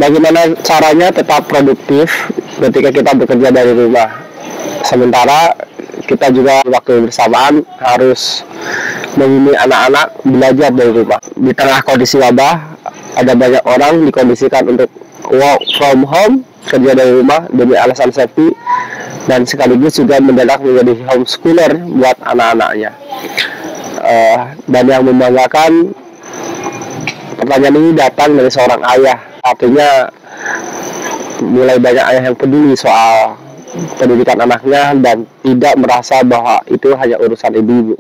Bagaimana caranya tetap produktif ketika kita bekerja dari rumah? Sementara kita juga waktu bersamaan harus membimbing anak-anak belajar dari rumah. Di tengah kondisi wabah, ada banyak orang dikondisikan untuk work from home, kerja dari rumah demi alasan safety, dan sekaligus juga mendadak menjadi homeschooler buat anak-anaknya. Dan yang membanggakan, pertanyaan ini datang dari seorang ayah. Artinya mulai banyak ayah yang peduli soal pendidikan anaknya dan tidak merasa bahwa itu hanya urusan ibu-ibu.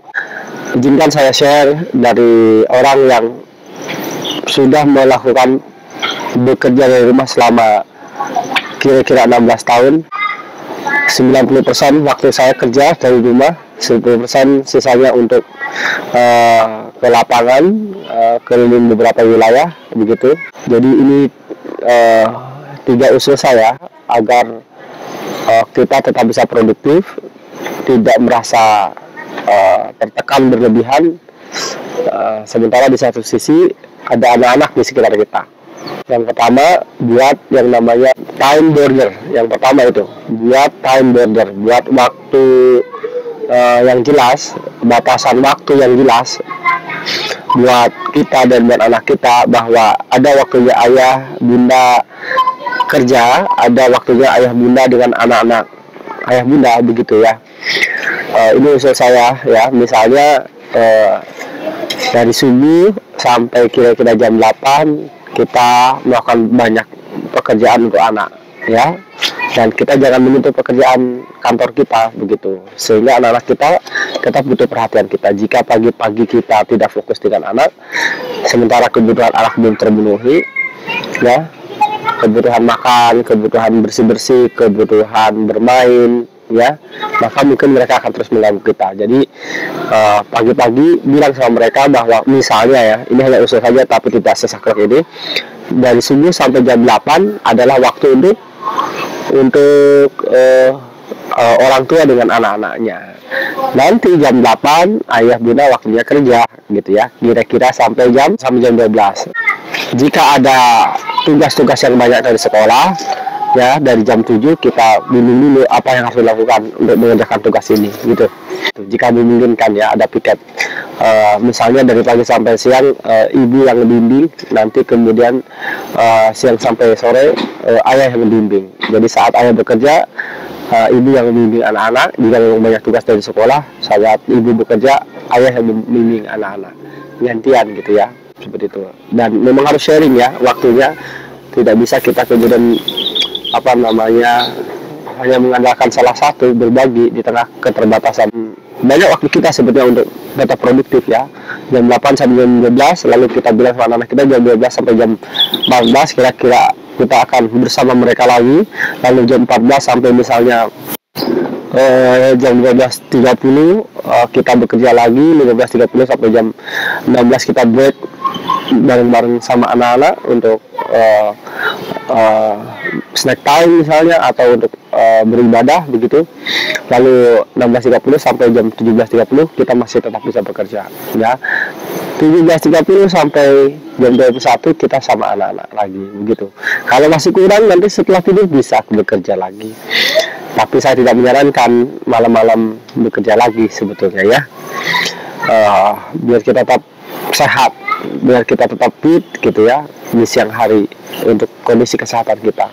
Izinkan saya share dari orang yang sudah melakukan bekerja dari rumah selama kira-kira 16 tahun. 90% waktu saya kerja dari rumah, 10% sisanya untuk ke lapangan, keliling beberapa wilayah begitu. Jadi ini 3 usul saya agar kita tetap bisa produktif, tidak merasa tertekan berlebihan, sementara di satu sisi ada anak-anak di sekitar kita. Yang pertama, buat yang namanya time border. Yang pertama itu buat time border, buat waktu yang jelas, batasan waktu yang jelas buat kita dan buat anak kita, bahwa ada waktunya ayah bunda kerja, ada waktunya ayah bunda dengan anak-anak ayah bunda begitu ya. Ini usul saya ya, misalnya dari subuh sampai kira-kira jam 8 kita melakukan banyak pekerjaan untuk anak ya, dan kita jangan menutup pekerjaan kantor kita begitu, sehingga anak-anak kita tetap butuh perhatian kita. Jika pagi-pagi kita tidak fokus dengan anak, sementara kebutuhan anak belum terpenuhi ya, kebutuhan makan, kebutuhan bersih-bersih, kebutuhan bermain ya, maka mungkin mereka akan terus mengganggu kita. Jadi pagi-pagi bilang sama mereka bahwa misalnya ya, ini hanya usul saja tapi tidak sesaklek ini, dari subuh sampai jam 8 adalah waktu untuk orang tua dengan anak-anaknya. Nanti jam 8 ayah bunda waktunya kerja gitu ya, kira-kira sampai jam 12. Jika ada tugas-tugas yang banyak dari sekolah ya, dari jam 7 kita bimbing dulu apa yang harus dilakukan untuk mengerjakan tugas ini gitu. Jika memungkinkan ya, ada piket misalnya dari pagi sampai siang ibu yang membimbing, nanti kemudian siang sampai sore ayah yang membimbing. Jadi saat ayah bekerja, ibu yang membimbing anak-anak. Jika memang banyak tugas dari sekolah, saat ibu bekerja, ayah yang membimbing anak-anak, gantian gitu ya, seperti itu. Dan memang harus sharing ya waktunya, tidak bisa kita kemudian hanya mengandalkan salah satu, berbagi di tengah keterbatasan. Banyak waktu kita sebetulnya untuk tetap produktif ya, jam 8 sampai jam 12, lalu kita bilang sama anak kita jam 12 sampai jam 14 kira-kira kita akan bersama mereka lagi, lalu jam 14 sampai misalnya jam 12.30 kita bekerja lagi, 15.30 sampai jam 16 kita break bareng-bareng sama anak-anak untuk snack time misalnya, atau untuk beribadah begitu. Lalu 16.30 sampai jam 17.30 kita masih tetap bisa bekerja ya. 17.30 sampai jam 21 kita sama anak-anak lagi begitu. Kalau masih kurang, nanti setelah tidur bisa bekerja lagi. Tapi saya tidak menyarankan malam-malam bekerja lagi sebetulnya ya. Biar kita tetap sehat, biar kita tetap fit gitu ya di siang hari untuk kondisi kesehatan kita.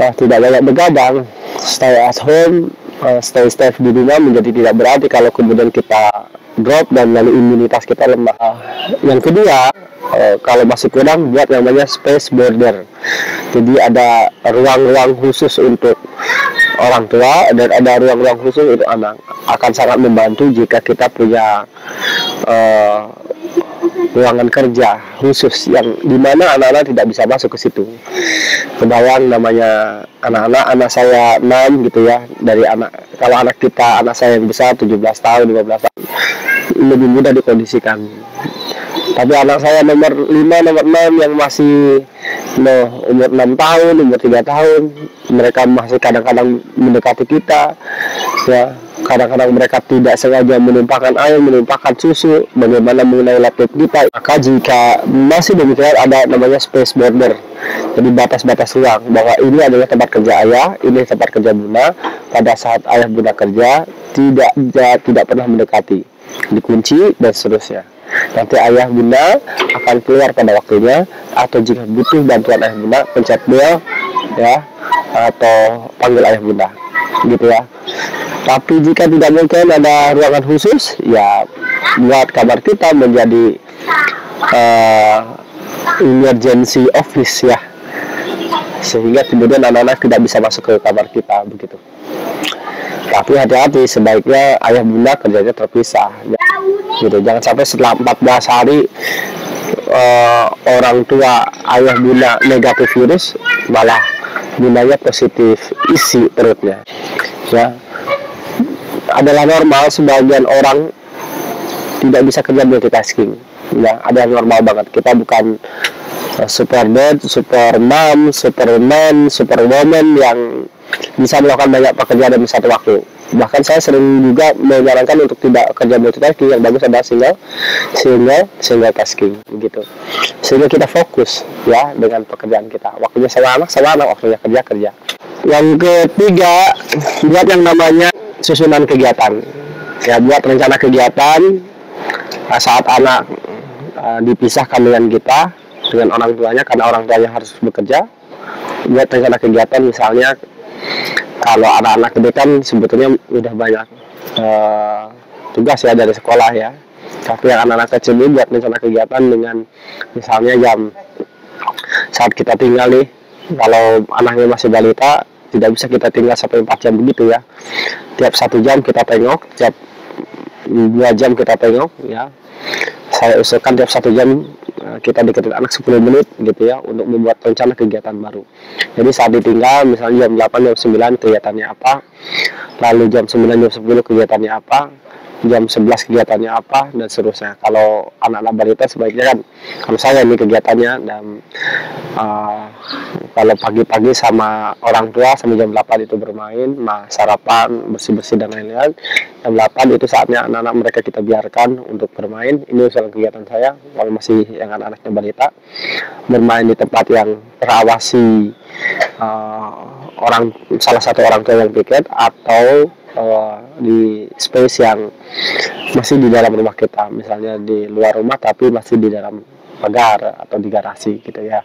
Tidak banyak begadang, stay at home, stay safe di rumah menjadi tidak berarti kalau kemudian kita drop dan lalu imunitas kita lemah. Yang kedua, kalau masih kurang, buat yang namanya space border. Jadi ada ruang-ruang khusus untuk orang tua dan ada ruang-ruang khusus untuk anak. Akan sangat membantu jika kita punya ruangan kerja khusus yang dimana anak-anak tidak bisa masuk ke situ. Kebayang namanya anak saya 6 gitu ya, dari kalau anak saya yang besar 17 tahun 15 tahun lebih mudah dikondisikan. Tapi anak saya nomor 5, nomor 6 yang masih umur 6 tahun, umur 3 tahun, mereka masih kadang-kadang mendekati kita ya. kadang-kadang mereka tidak sengaja menumpahkan air, menumpahkan susu, bagaimana mengenai laptop kita. Maka jika masih demikian, ada namanya space border, jadi batas-batas ruang, bahwa ini adalah tempat kerja ayah, ini tempat kerja bunda. Pada saat ayah bunda kerja, tidak pernah mendekati, dikunci dan seterusnya. Nanti ayah bunda akan keluar pada waktunya, atau jika butuh bantuan ayah bunda, pencet bel ya, atau panggil ayah bunda, gitu ya. Tapi jika tidak mungkin ada ruangan khusus, ya buat kamar kita menjadi emergency office ya, sehingga kemudian anak-anak tidak bisa masuk ke kamar kita begitu. Tapi hati-hati, sebaiknya ayah bunda kerjanya terpisah ya, gitu. Jangan sampai setelah 14 hari orang tua ayah bunda negatif virus, malah bundanya positif isi perutnya ya. Adalah normal sebagian orang tidak bisa kerja multitasking ya, ada yang normal banget. Kita bukan super dad, super mom, superman, superwoman yang bisa melakukan banyak pekerjaan dalam satu waktu. Bahkan saya sering juga menyarankan untuk tidak kerja multitasking, yang bagus adalah single tasking begitu, sehingga kita fokus ya dengan pekerjaan kita. Waktunya sama anak, waktunya kerja. Yang ketiga, buat yang namanya susunan kegiatan ya, buat rencana kegiatan saat anak dipisahkan dengan kita, dengan orang tuanya, karena orang tuanya harus bekerja. Buat rencana kegiatan, misalnya kalau anak-anak gede kan sebetulnya udah banyak tugas ya dari sekolah ya, tapi yang anak-anak kecil ini buat rencana kegiatan dengan misalnya jam saat kita tinggal nih, kalau anaknya masih balita tidak bisa kita tinggal sampai 4 jam begitu ya. Tiap 1 jam kita tengok, tiap 2 jam kita tengok ya. Saya usulkan tiap 1 jam kita deketin anak 10 menit gitu ya, untuk membuat rencana kegiatan baru. Jadi saat ditinggal misalnya jam 8, jam 9 kegiatannya apa, lalu jam 9, jam 10 kegiatannya apa, jam 11 kegiatannya apa, dan seterusnya. Kalau anak-anak balita sebaiknya kan, kalau saya ini kegiatannya, dan kalau pagi-pagi sama orang tua sampai jam 8 itu bermain, sarapan, bersih-bersih dan lain-lain. Jam 8 itu saatnya anak-anak mereka kita biarkan untuk bermain. Ini usulan kegiatan saya kalau masih yang anak-anaknya balita, bermain di tempat yang terawasi salah satu orang tua yang piket, atau di space yang masih di dalam rumah kita, misalnya di luar rumah tapi masih di dalam pagar atau di garasi gitu ya,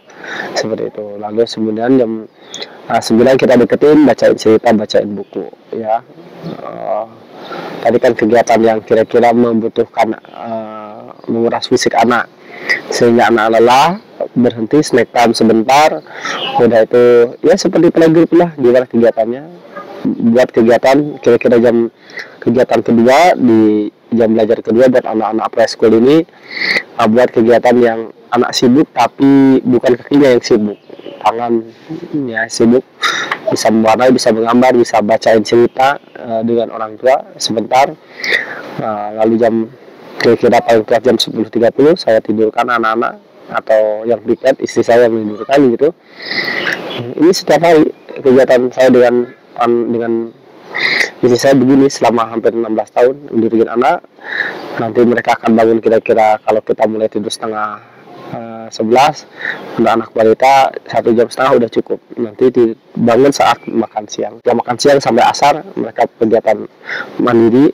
seperti itu. Lalu kemudian jam 9 kita deketin, bacain cerita, bacain buku ya. Tadi kan kegiatan yang kira-kira membutuhkan menguras fisik anak, sehingga anak lelah, berhenti, snack time sebentar, udah itu ya seperti playgroup lah, gimana kegiatannya. Buat kegiatan kira-kira jam kegiatan kedua, di jam belajar kedua buat anak-anak preschool ini, buat kegiatan yang anak sibuk tapi bukan kakinya yang sibuk, tangannya sibuk, bisa mewarnai, bisa menggambar, bisa bacain cerita dengan orang tua sebentar. Lalu jam kira-kira paling kuat jam 10.30 saya tidurkan anak-anak, atau yang piket istri saya yang menidurkan gitu. Ini setiap hari kegiatan saya dengan istri saya begini selama hampir 16 tahun mendidikin anak. Nanti mereka akan bangun kira-kira, kalau kita mulai tidur setengah 11, untuk anak balita 1 jam setengah udah cukup. Nanti dibangun saat makan siang. Jam makan siang sampai asar mereka kegiatan mandiri.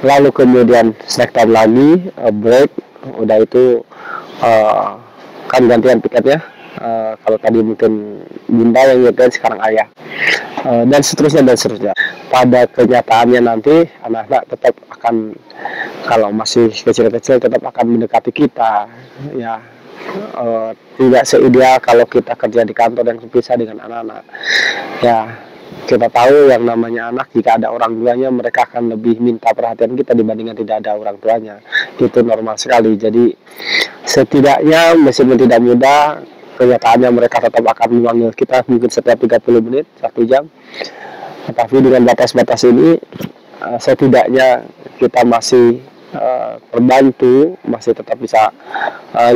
Lalu kemudian snack time lagi, break. Udah itu kan gantian piketnya. Kalau tadi mungkin bunda yang nyetir, sekarang ayah, dan seterusnya. Pada kenyataannya nanti anak-anak tetap akan, kalau masih kecil-kecil, tetap akan mendekati kita ya. Tidak seideal kalau kita kerja di kantor yang terpisah dengan anak-anak ya. Kita tahu yang namanya anak, jika ada orang tuanya mereka akan lebih minta perhatian kita dibandingkan tidak ada orang tuanya. Itu normal sekali. Jadi setidaknya meskipun tidak mudah, kenyataannya mereka tetap akan memanggil kita mungkin setiap 30 menit, 1 jam. Tetapi dengan batas-batas ini, setidaknya kita masih terbantu, masih tetap bisa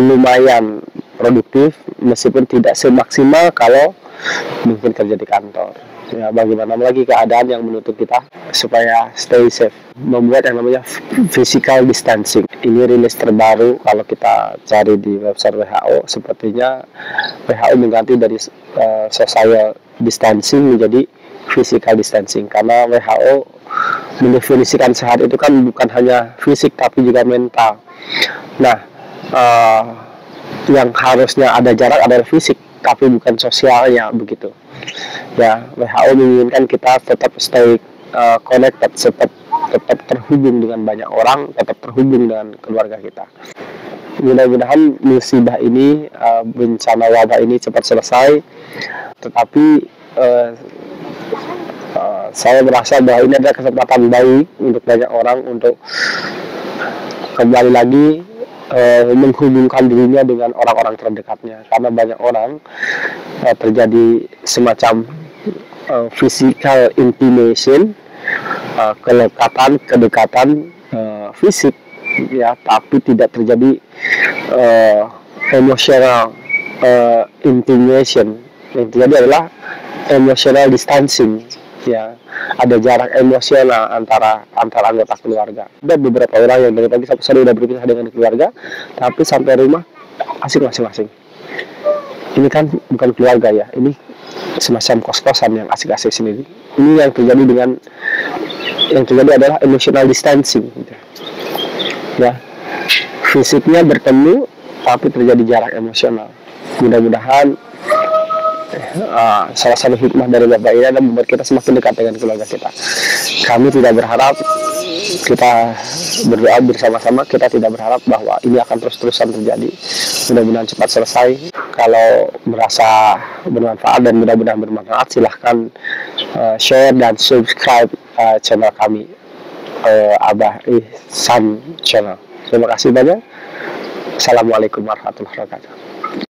lumayan produktif, meskipun tidak semaksimal kalau mungkin kerja di kantor. Ya, bagaimana lagi keadaan yang menuntut kita supaya stay safe, membuat yang namanya physical distancing. Ini rilis terbaru, kalau kita cari di website WHO, sepertinya WHO mengganti dari social distancing menjadi physical distancing, karena WHO mendefinisikan sehat itu kan bukan hanya fisik tapi juga mental. Nah, yang harusnya ada jarak adalah fisik tapi bukan sosialnya, begitu ya. WHO menginginkan kita tetap stay connected, tetap terhubung dengan banyak orang, tetap terhubung dengan keluarga kita. Mudah-mudahan musibah ini, bencana wabah ini cepat selesai. Tetapi saya merasa bahwa ini adalah kesempatan baik untuk banyak orang untuk kembali lagi menghubungkan dirinya dengan orang-orang terdekatnya, karena banyak orang terjadi semacam physical intimation, kedekatan fisik ya, tapi tidak terjadi emotional intimation. Yang terjadi adalah emotional distancing ya, ada jarak emosional antara anggota keluarga. Ada beberapa orang yang dari pagi sampai sore udah berpisah dengan keluarga, tapi sampai rumah asik masing-masing. Ini kan bukan keluarga ya, ini semacam kos-kosan yang asik-asik sendiri. Ini yang terjadi adalah emotional distancing gitu. Ya, fisiknya bertemu tapi terjadi jarak emosional. Mudah-mudahan salah satu hikmah dari Bapak ini adalah membuat kita semakin dekat dengan keluarga kita. Kami tidak berharap, kita berdoa bersama-sama, kita tidak berharap bahwa ini akan terus-terusan terjadi. Mudah-mudahan cepat selesai. Kalau merasa bermanfaat dan mudah-mudahan bermanfaat, silahkan share dan subscribe channel kami, Abah Ihsan Channel. Terima kasih banyak. Assalamualaikum warahmatullahi wabarakatuh.